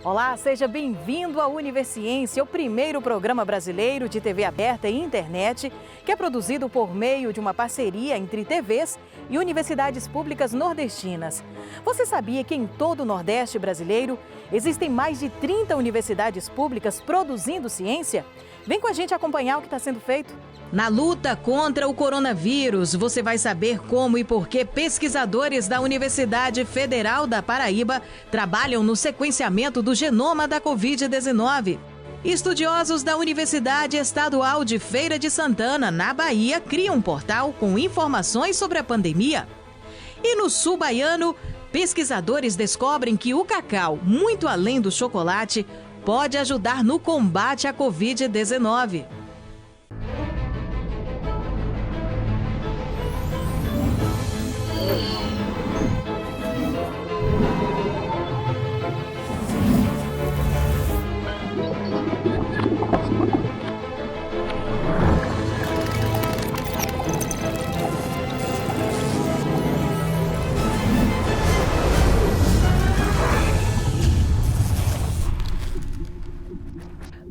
Olá, seja bem-vindo ao Universiência, o primeiro programa brasileiro de TV aberta e internet, que é produzido por meio de uma parceria entre TVs e universidades públicas nordestinas. Você sabia que em todo o Nordeste brasileiro existem mais de 30 universidades públicas produzindo ciência? Vem com a gente acompanhar o que está sendo feito. Na luta contra o coronavírus, você vai saber como e por que pesquisadores da Universidade Federal da Paraíba trabalham no sequenciamento do genoma da Covid-19. Estudiosos da Universidade Estadual de Feira de Santana, na Bahia, criam um portal com informações sobre a pandemia. E no sul baiano, pesquisadores descobrem que o cacau, muito além do chocolate, pode ajudar no combate à Covid-19.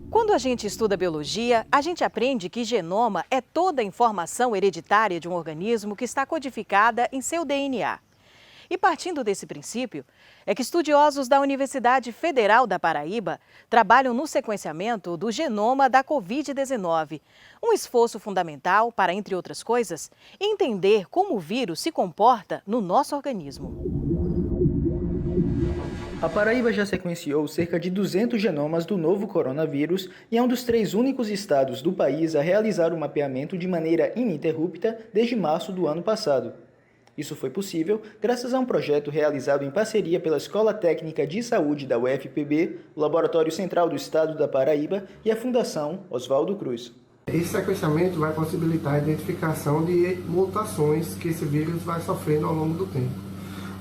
Quando a gente estuda biologia, a gente aprende que genoma é toda a informação hereditária de um organismo que está codificada em seu DNA. E partindo desse princípio, é que estudiosos da Universidade Federal da Paraíba trabalham no sequenciamento do genoma da Covid-19. Um esforço fundamental para, entre outras coisas, entender como o vírus se comporta no nosso organismo. A Paraíba já sequenciou cerca de 200 genomas do novo coronavírus e é um dos 3 únicos estados do país a realizar o mapeamento de maneira ininterrupta desde março do ano passado. Isso foi possível graças a um projeto realizado em parceria pela Escola Técnica de Saúde da UFPB, o Laboratório Central do Estado da Paraíba e a Fundação Oswaldo Cruz. Esse sequenciamento vai possibilitar a identificação de mutações que esse vírus vai sofrendo ao longo do tempo.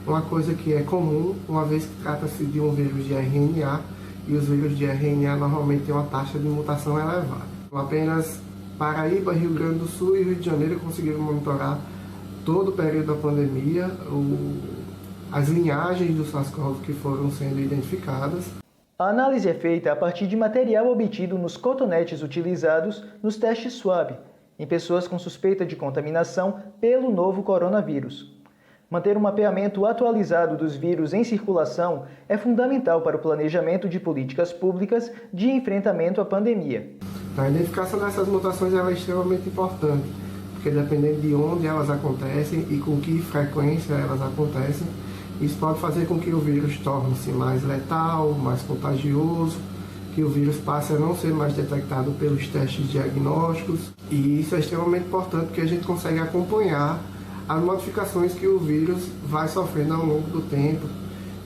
Uma coisa que é comum, uma vez que trata-se de um vírus de RNA, e os vírus de RNA normalmente têm uma taxa de mutação elevada. Apenas Paraíba, Rio Grande do Sul e Rio de Janeiro conseguiram monitorar todo o período da pandemia, as linhagens do SARS-CoV que foram sendo identificadas. A análise é feita a partir de material obtido nos cotonetes utilizados nos testes SWAB, em pessoas com suspeita de contaminação pelo novo coronavírus. Manter um mapeamento atualizado dos vírus em circulação é fundamental para o planejamento de políticas públicas de enfrentamento à pandemia. A identificação dessas mutações é extremamente importante, porque dependendo de onde elas acontecem e com que frequência elas acontecem, isso pode fazer com que o vírus torne-se mais letal, mais contagioso, que o vírus passe a não ser mais detectado pelos testes diagnósticos. E isso é extremamente importante porque a gente consegue acompanhar as modificações que o vírus vai sofrendo ao longo do tempo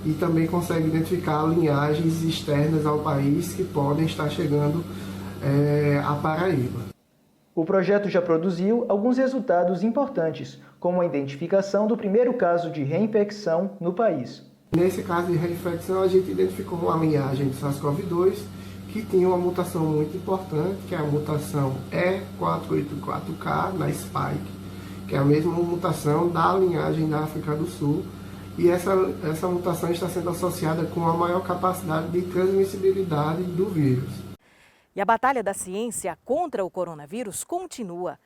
e também consegue identificar linhagens externas ao país que podem estar chegando à Paraíba. O projeto já produziu alguns resultados importantes, como a identificação do primeiro caso de reinfecção no país. Nesse caso de reinfecção, a gente identificou uma linhagem de SARS-CoV-2 que tinha uma mutação muito importante, que é a mutação E484K na Spike, que é a mesma mutação da linhagem da África do Sul, e essa mutação está sendo associada com a maior capacidade de transmissibilidade do vírus. E a batalha da ciência contra o coronavírus continua.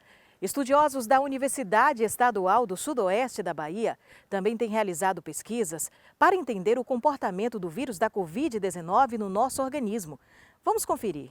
Estudiosos da Universidade Estadual do Sudoeste da Bahia também têm realizado pesquisas para entender o comportamento do vírus da Covid-19 no nosso organismo. Vamos conferir.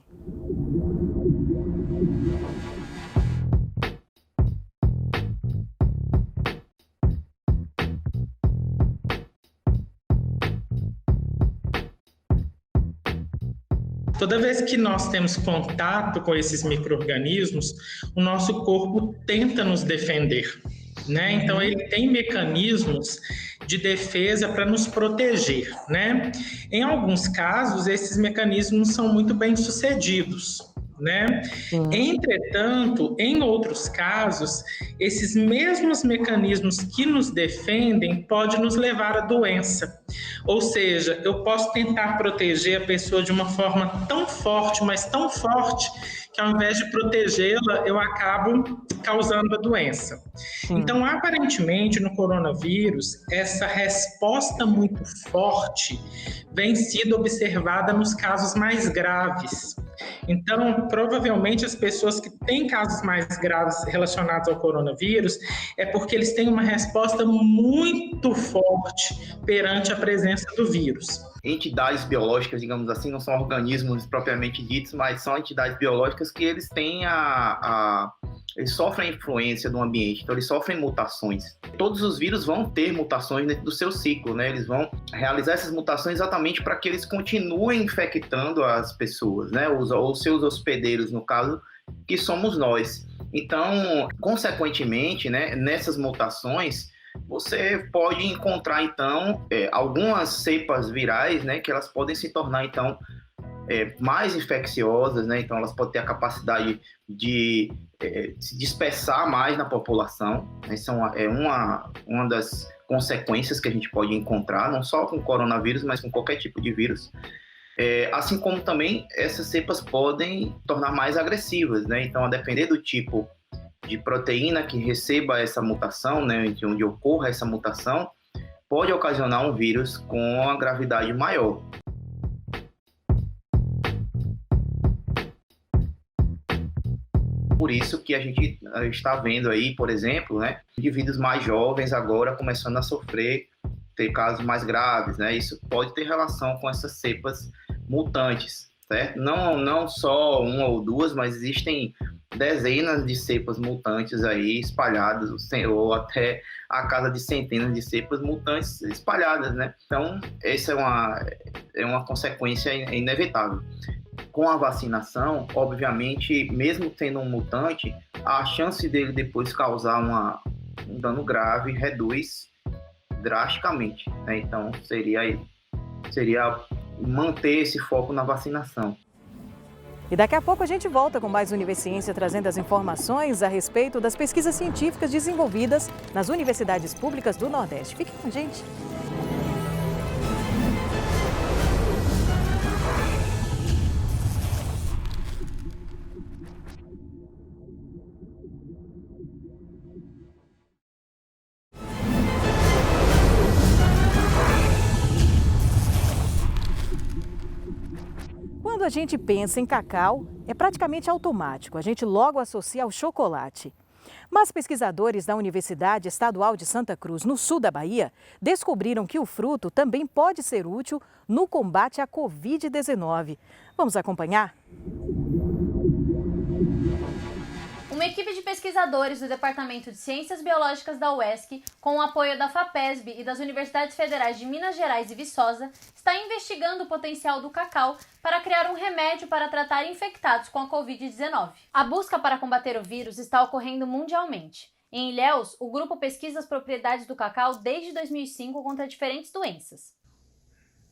Toda vez que nós temos contato com esses micro-organismos, o nosso corpo tenta nos defender, né? Então, ele tem mecanismos de defesa para nos proteger, né? Em alguns casos, esses mecanismos são muito bem sucedidos, né? Entretanto, em outros casos, esses mesmos mecanismos que nos defendem podem nos levar à doença. Ou seja, eu posso tentar proteger a pessoa de uma forma tão forte, mas tão forte, que ao invés de protegê-la, eu acabo causando a doença. Então, aparentemente, no coronavírus, essa resposta muito forte vem sido observada nos casos mais graves. Então, provavelmente, as pessoas que têm casos mais graves relacionados ao coronavírus é porque eles têm uma resposta muito forte perante a presença do vírus. Entidades biológicas, digamos assim, não são organismos propriamente ditos, mas são entidades biológicas que eles têm eles sofrem a influência do ambiente, então eles sofrem mutações. Todos os vírus vão ter mutações dentro do seu ciclo, né? Eles vão realizar essas mutações exatamente para que eles continuem infectando as pessoas, né? Os seus hospedeiros, no caso, que somos nós. Então, consequentemente, né, nessas mutações, você pode encontrar, então, algumas cepas virais, né, que elas podem se tornar, então, mais infecciosas, né? Então elas podem ter a capacidade de se dispersar mais na população. Essa é uma das consequências que a gente pode encontrar, não só com o coronavírus, mas com qualquer tipo de vírus. Assim como também essas cepas podem tornar mais agressivas, né? Então, a depender do tipo de proteína que receba essa mutação, né, onde ocorra essa mutação, pode ocasionar um vírus com uma gravidade maior. Por isso que a gente está vendo aí, por exemplo, né, indivíduos mais jovens agora começando a ter casos mais graves, né? Isso pode ter relação com essas cepas mutantes, certo? Não só uma ou duas, mas existem dezenas de cepas mutantes aí espalhadas, ou até a casa de centenas de cepas mutantes espalhadas, né? Então, essa é uma consequência inevitável. Com a vacinação, obviamente, mesmo tendo um mutante, a chance dele depois causar um dano grave reduz drasticamente, né? Então, seria manter esse foco na vacinação. E daqui a pouco a gente volta com mais Univerciência, trazendo as informações a respeito das pesquisas científicas desenvolvidas nas universidades públicas do Nordeste. Fique com a gente. Quando a gente pensa em cacau, é praticamente automático, a gente logo associa ao chocolate. Mas pesquisadores da Universidade Estadual de Santa Cruz, no sul da Bahia, descobriram que o fruto também pode ser útil no combate à Covid-19. Vamos acompanhar? Uma equipe de pesquisadores do Departamento de Ciências Biológicas da UESC, com o apoio da FAPESB e das Universidades Federais de Minas Gerais e Viçosa, está investigando o potencial do cacau para criar um remédio para tratar infectados com a Covid-19. A busca para combater o vírus está ocorrendo mundialmente. Em Ilhéus, o grupo pesquisa as propriedades do cacau desde 2005 contra diferentes doenças.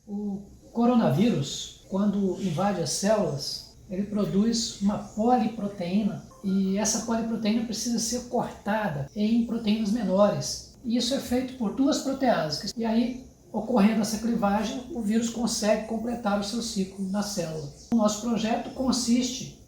O coronavírus, quando invade as células, ele produz uma poliproteína. E essa poliproteína precisa ser cortada em proteínas menores. E isso é feito por duas proteases. E aí, ocorrendo essa clivagem, o vírus consegue completar o seu ciclo na célula. O nosso projeto consiste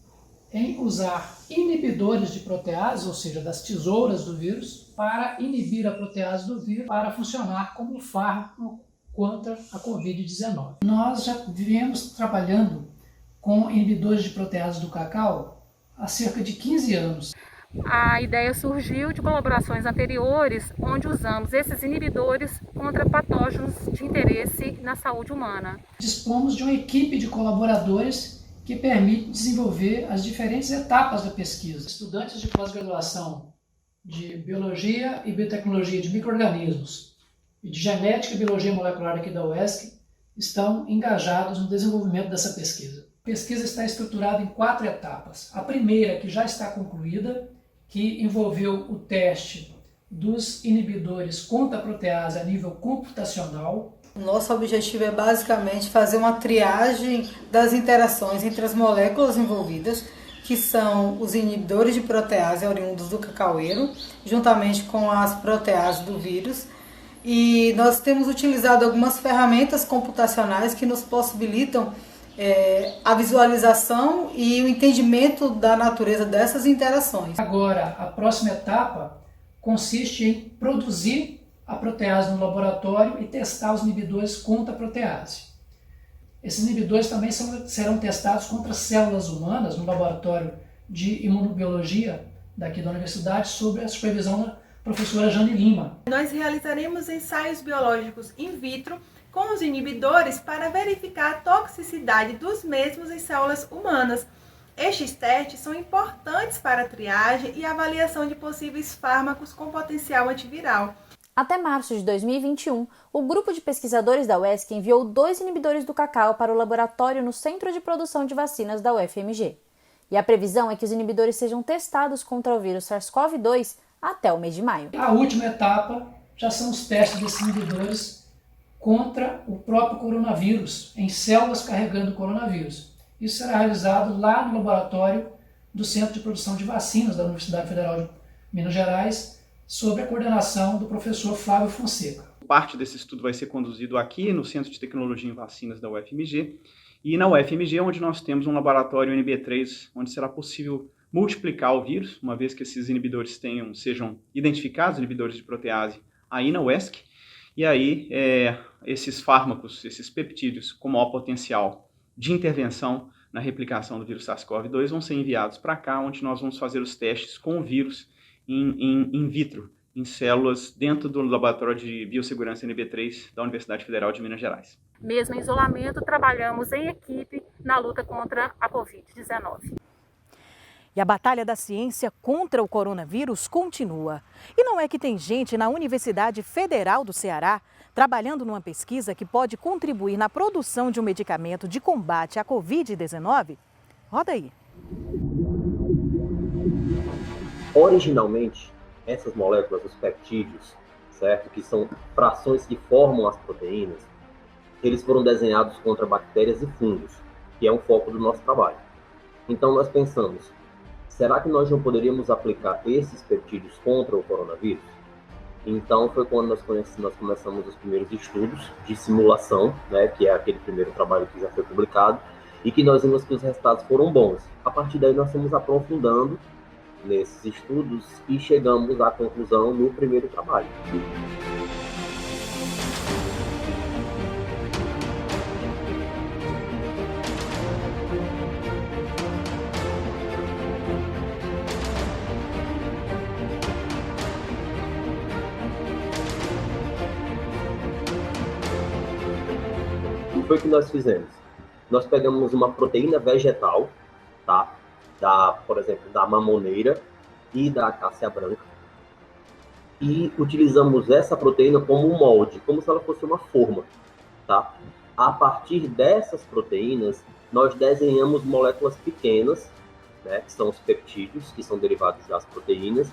em usar inibidores de protease, ou seja, das tesouras do vírus, para inibir a protease do vírus, para funcionar como um fármaco contra a Covid-19. Nós já viemos trabalhando com inibidores de protease do cacau há cerca de 15 anos. A ideia surgiu de colaborações anteriores, onde usamos esses inibidores contra patógenos de interesse na saúde humana. Dispomos de uma equipe de colaboradores que permite desenvolver as diferentes etapas da pesquisa. Estudantes de pós-graduação de Biologia e Biotecnologia de Micro-organismos e de Genética e Biologia Molecular aqui da UESC estão engajados no desenvolvimento dessa pesquisa. A pesquisa está estruturada em 4 etapas. A primeira, que já está concluída, que envolveu o teste dos inibidores contra a protease a nível computacional. O nosso objetivo é basicamente fazer uma triagem das interações entre as moléculas envolvidas, que são os inibidores de protease oriundos do cacaueiro, juntamente com as proteases do vírus. E nós temos utilizado algumas ferramentas computacionais que nos possibilitam a visualização e o entendimento da natureza dessas interações. Agora, a próxima etapa consiste em produzir a protease no laboratório e testar os inibidores contra a protease. Esses inibidores também serão testados contra células humanas no laboratório de imunobiologia daqui da universidade, sob a supervisão da professora Jane Lima. Nós realizaremos ensaios biológicos in vitro com os inibidores para verificar a toxicidade dos mesmos em células humanas. Estes testes são importantes para a triagem e avaliação de possíveis fármacos com potencial antiviral. Até março de 2021, o grupo de pesquisadores da UESC enviou 2 inibidores do cacau para o laboratório no Centro de Produção de Vacinas da UFMG. E a previsão é que os inibidores sejam testados contra o vírus SARS-CoV-2 até o mês de maio. A última etapa já são os testes desses inibidores contra o próprio coronavírus, em células carregando o coronavírus. Isso será realizado lá no laboratório do Centro de Produção de Vacinas da Universidade Federal de Minas Gerais, sob a coordenação do professor Flávio Fonseca. Parte desse estudo vai ser conduzido aqui no Centro de Tecnologia em Vacinas da UFMG, e na UFMG, onde nós temos um laboratório NB3, onde será possível multiplicar o vírus, uma vez que esses inibidores sejam identificados, inibidores de protease, aí na UESC, e aí esses fármacos, esses peptídeos com maior potencial de intervenção na replicação do vírus SARS-CoV-2 vão ser enviados para cá, onde nós vamos fazer os testes com o vírus in vitro, em células dentro do Laboratório de Biossegurança NB3 da Universidade Federal de Minas Gerais. Mesmo em isolamento, trabalhamos em equipe na luta contra a Covid-19. E a batalha da ciência contra o coronavírus continua. E não é que tem gente na Universidade Federal do Ceará trabalhando numa pesquisa que pode contribuir na produção de um medicamento de combate à Covid-19? Roda aí. Originalmente, essas moléculas, os peptídeos, certo? Que são frações que formam as proteínas, eles foram desenhados contra bactérias e fungos, que é um foco do nosso trabalho. Então nós pensamos, será que nós não poderíamos aplicar esses peptídeos contra o coronavírus? Então foi quando nós começamos os primeiros estudos de simulação, né, que é aquele primeiro trabalho que já foi publicado, e que nós vimos que os resultados foram bons. A partir daí nós fomos aprofundando nesses estudos e chegamos à conclusão no primeiro trabalho. O que foi que nós fizemos? Nós pegamos uma proteína vegetal, tá? Por exemplo, da mamoneira e da acácia branca, e utilizamos essa proteína como um molde, como se ela fosse uma forma, tá? A partir dessas proteínas, nós desenhamos moléculas pequenas, né, que são os peptídeos, que são derivados das proteínas,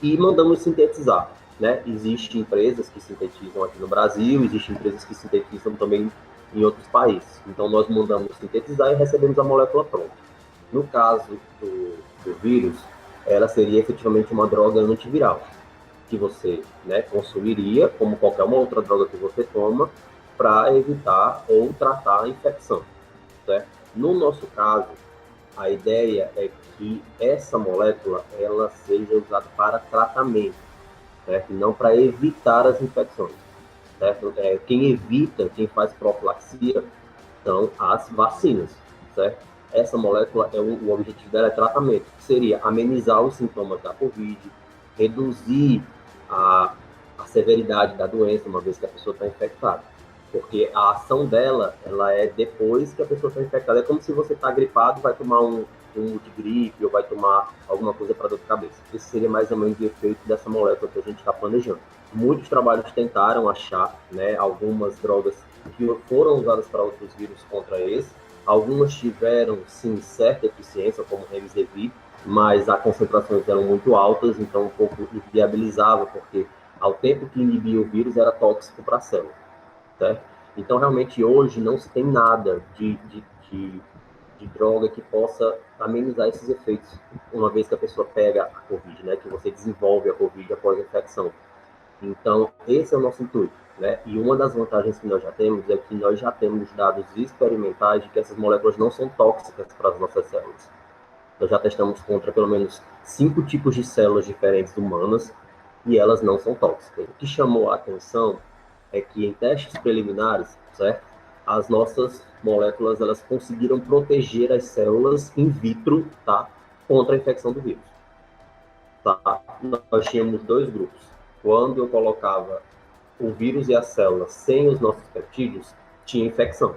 e mandamos sintetizar, né? Existem empresas que sintetizam aqui no Brasil, existem empresas que sintetizam também em outros países. Então, nós mandamos sintetizar e recebemos a molécula pronta. No caso do vírus, ela seria efetivamente uma droga antiviral, que você, né, consumiria, como qualquer uma outra droga que você toma, para evitar ou tratar a infecção, certo? No nosso caso, a ideia é que essa molécula ela seja usada para tratamento, certo? Não para evitar as infecções, certo? Quem faz profilaxia são as vacinas, certo? Essa molécula, o objetivo dela é tratamento, que seria amenizar os sintomas da Covid, reduzir a severidade da doença, uma vez que a pessoa está infectada. Porque a ação dela, ela é depois que a pessoa está infectada. É como se você está gripado, vai tomar um multigripe ou vai tomar alguma coisa para dor de cabeça. Esse seria mais ou menos o efeito dessa molécula que a gente está planejando. Muitos trabalhos tentaram achar, né, algumas drogas que foram usadas para outros vírus contra esse. Algumas tiveram, sim, certa eficiência, como o Remdesivir, mas as concentrações eram muito altas, então um pouco inviabilizava, porque ao tempo que inibia o vírus era tóxico para a célula, certo? Então, realmente, hoje não se tem nada de droga que possa amenizar esses efeitos, uma vez que a pessoa pega a Covid, né, que você desenvolve a Covid após a infecção. Então, esse é o nosso intuito, né? E uma das vantagens que nós já temos é que nós já temos dados experimentais de que essas moléculas não são tóxicas para as nossas células. Nós já testamos contra pelo menos 5 tipos de células diferentes humanas e elas não são tóxicas. O que chamou a atenção é que em testes preliminares, certo? As nossas moléculas, elas conseguiram proteger as células in vitro, tá? Contra a infecção do vírus. Tá? Nós tínhamos 2 grupos. Quando eu colocava o vírus e as células sem os nossos peptídeos, tinha infecção.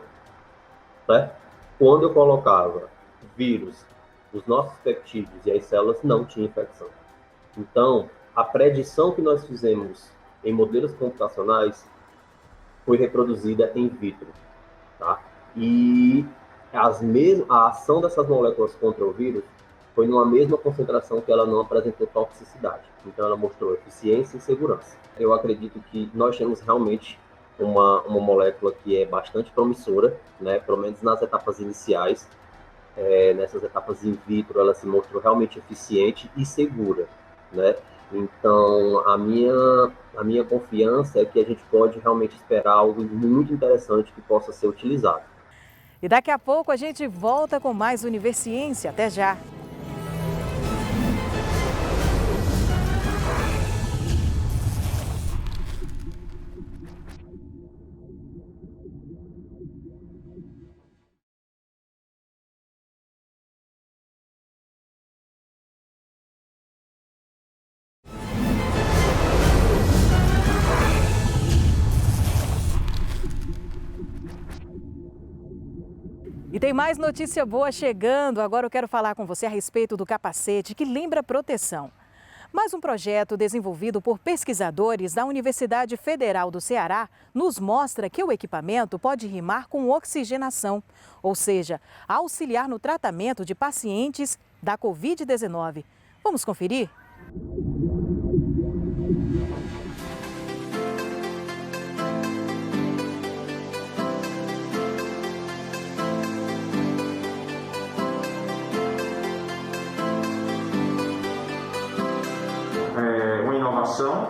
Certo? Quando eu colocava o vírus, os nossos peptídeos e as células, não tinha infecção. Então, a predição que nós fizemos em modelos computacionais foi reproduzida in vitro. Tá? E a ação dessas moléculas contra o vírus foi numa mesma concentração que ela não apresentou toxicidade. Então, ela mostrou eficiência e segurança. Eu acredito que nós temos realmente uma molécula que é bastante promissora, né? Pelo menos nas etapas iniciais. Nessas etapas in vitro, ela se mostrou realmente eficiente e segura, né? Então, a minha confiança é que a gente pode realmente esperar algo muito interessante que possa ser utilizado. E daqui a pouco a gente volta com mais Universiência. Até já! E tem mais notícia boa chegando. Agora eu quero falar com você a respeito do capacete que lembra proteção. Mais um projeto desenvolvido por pesquisadores da Universidade Federal do Ceará nos mostra que o equipamento pode rimar com oxigenação, ou seja, auxiliar no tratamento de pacientes da Covid-19. Vamos conferir?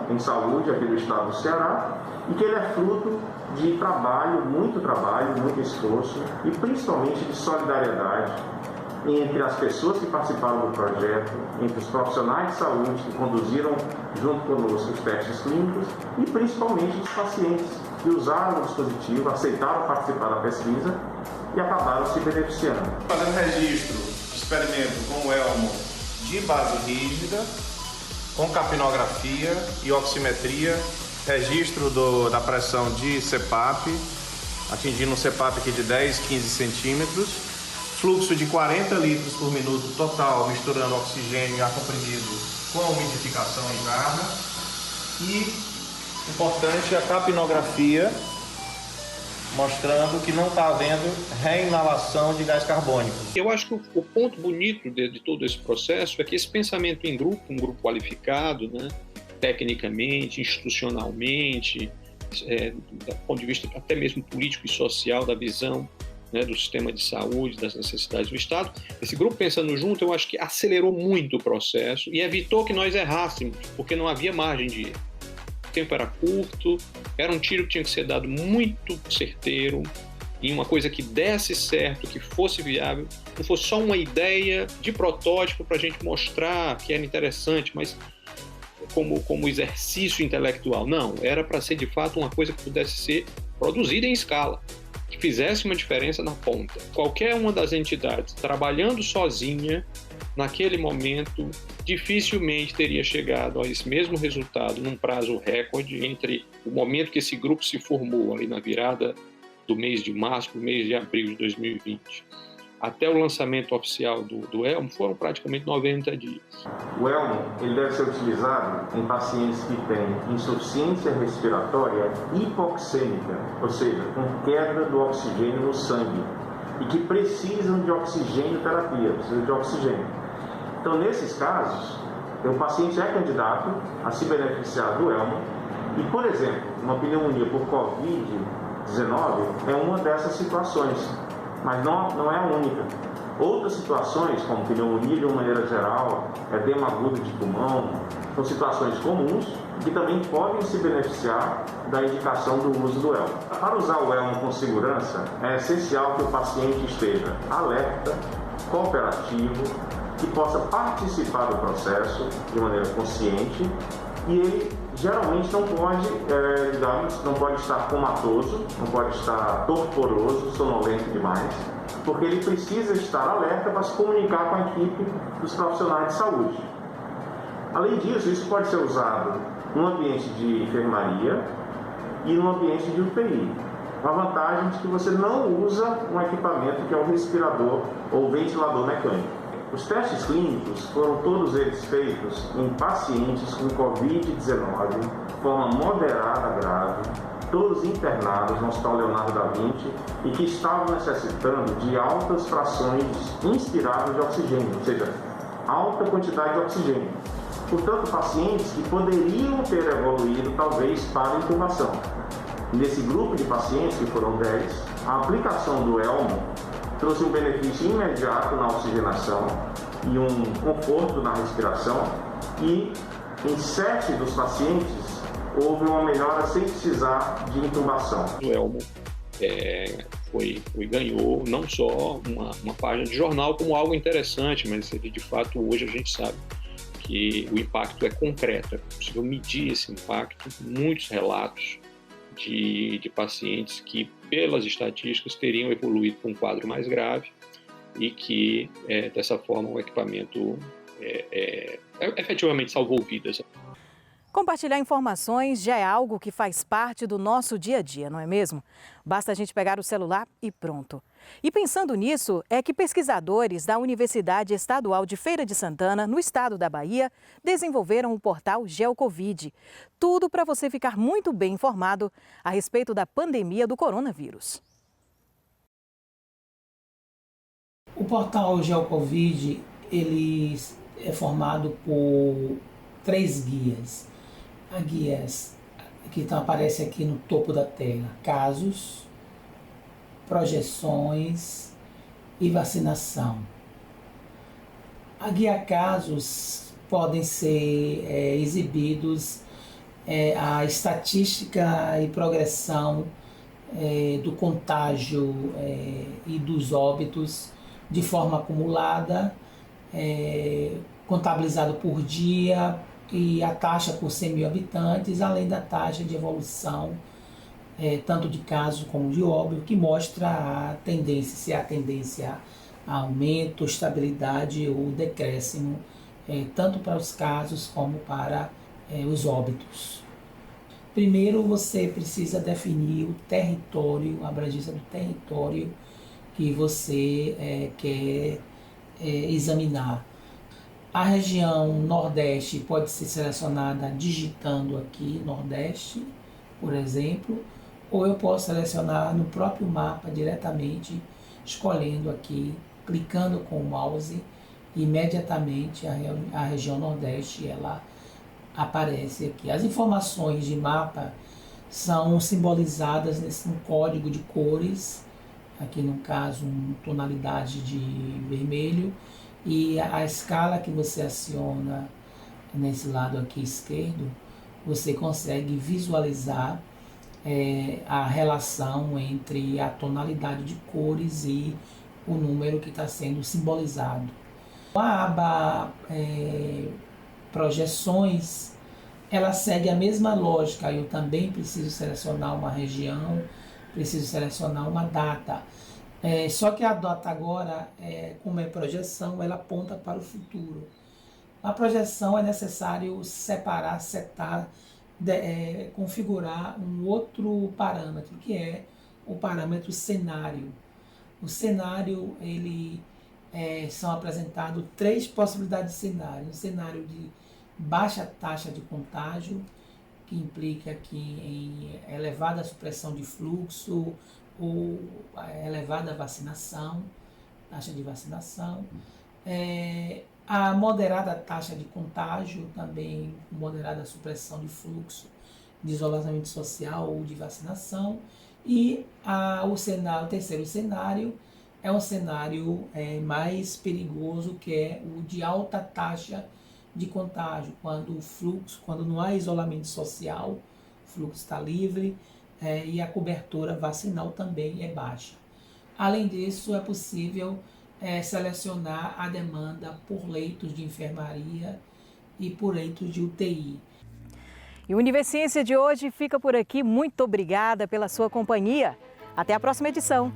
Em saúde aqui do estado do Ceará e que ele é fruto de trabalho, muito esforço e principalmente de solidariedade entre as pessoas que participaram do projeto, entre os profissionais de saúde que conduziram junto conosco os testes clínicos e principalmente os pacientes que usaram o dispositivo, aceitaram participar da pesquisa e acabaram se beneficiando. Fazendo registro de experimento com o elmo de base rígida, com capnografia e oximetria, registro da pressão de CPAP, atingindo um CPAP aqui de 10, 15 centímetros, fluxo de 40 litros por minuto total, misturando oxigênio e ar comprimido com umidificação interna e, importante, a capnografia, mostrando que não está havendo reinalação de gás carbônico. Eu acho que o ponto bonito de todo esse processo é que esse pensamento em grupo, um grupo qualificado, né, tecnicamente, institucionalmente, do ponto de vista até mesmo político e social, da visão, né, do sistema de saúde, das necessidades do Estado, esse grupo pensando junto, eu acho que acelerou muito o processo e evitou que nós errássemos, porque não havia margem de erro. O tempo era curto, era um tiro que tinha que ser dado muito certeiro, em uma coisa que desse certo, que fosse viável, não fosse só uma ideia de protótipo para a gente mostrar que era interessante, mas como exercício intelectual. Não, era para ser de fato uma coisa que pudesse ser produzida em escala, que fizesse uma diferença na ponta. Qualquer uma das entidades trabalhando sozinha, naquele momento, dificilmente teria chegado a esse mesmo resultado num prazo recorde entre o momento que esse grupo se formou, ali na virada do mês de março para o mês de abril de 2020. Até o lançamento oficial do elmo foram praticamente 90 dias. O elmo ele deve ser utilizado em pacientes que têm insuficiência respiratória hipoxêmica, ou seja, com queda do oxigênio no sangue, e que precisam de oxigênio terapia, precisam de oxigênio. Então, nesses casos, o paciente é candidato a se beneficiar do elmo e, por exemplo, uma pneumonia por Covid-19 é uma dessas situações, mas não é a única. Outras situações, como pneumonia de uma maneira geral, edema agudo de pulmão, são situações comuns que também podem se beneficiar da indicação do uso do elmo. Para usar o elmo com segurança, é essencial que o paciente esteja alerta, cooperativo, que possa participar do processo de maneira consciente e ele geralmente não pode, não pode estar comatoso, não pode estar torporoso, sonolento demais, porque ele precisa estar alerta para se comunicar com a equipe dos profissionais de saúde. Além disso, isso pode ser usado no ambiente de enfermaria e no ambiente de UTI. A vantagem de que você não usa um equipamento que é o respirador ou ventilador mecânico. Os testes clínicos foram todos eles feitos em pacientes com Covid-19, de forma moderada grave, todos internados no Hospital Leonardo da Vinci e que estavam necessitando de altas frações inspiradas de oxigênio, ou seja, alta quantidade de oxigênio. Portanto, pacientes que poderiam ter evoluído talvez para intubação. Nesse grupo de pacientes, que foram 10, a aplicação do elmo trouxe um benefício imediato na oxigenação e um conforto na respiração e em 7 dos pacientes houve uma melhora sem precisar de intubação. O elmo ganhou não só uma página de jornal como algo interessante, mas ele, de fato hoje a gente sabe que o impacto é concreto, é possível medir esse impacto, muitos relatos de pacientes que, pelas estatísticas, teriam evoluído para um quadro mais grave e que, dessa forma, o equipamento efetivamente salvou vidas. Compartilhar informações já é algo que faz parte do nosso dia a dia, não é mesmo? Basta a gente pegar o celular e pronto. E pensando nisso, é que pesquisadores da Universidade Estadual de Feira de Santana, no estado da Bahia, desenvolveram o portal GeoCovid. Tudo para você ficar muito bem informado a respeito da pandemia do coronavírus. O portal GeoCovid, ele é formado por 3 guias. A guia que aparece aqui no topo da tela: casos, projeções e vacinação. A guia casos podem ser exibidos a estatística e progressão do contágio e dos óbitos de forma acumulada, contabilizado por dia, e a taxa por 100 mil habitantes, além da taxa de evolução, tanto de casos como de óbito, que mostra a tendência, se há tendência a aumento, estabilidade ou decréscimo, tanto para os casos como para os óbitos. Primeiro, você precisa definir o território, a abrangência do território que você quer examinar. A região Nordeste pode ser selecionada digitando aqui Nordeste, por exemplo, ou eu posso selecionar no próprio mapa diretamente, escolhendo aqui, clicando com o mouse, imediatamente a região Nordeste ela aparece aqui. As informações de mapa são simbolizadas num código de cores, aqui no caso tonalidade de vermelho, e a escala que você aciona nesse lado aqui esquerdo, você consegue visualizar a relação entre a tonalidade de cores e o número que está sendo simbolizado. A aba projeções, ela segue a mesma lógica. Eu também preciso selecionar uma região, preciso selecionar uma data. Só que a data agora, como é projeção, ela aponta para o futuro. A projeção é necessário separar, setar, configurar um outro parâmetro, que é o parâmetro cenário. O cenário, são apresentados 3 possibilidades de cenário. Um cenário de baixa taxa de contágio, que implica aqui em elevada supressão de fluxo, ou elevada vacinação, taxa de vacinação. A moderada taxa de contágio, também moderada supressão de fluxo de isolamento social ou de vacinação. E o terceiro cenário é um cenário mais perigoso, que é o de alta taxa de contágio, quando não há isolamento social, o fluxo está livre e a cobertura vacinal também é baixa. Além disso, é possível selecionar a demanda por leitos de enfermaria e por leitos de UTI. E o Univerciência de hoje fica por aqui. Muito obrigada pela sua companhia. Até a próxima edição.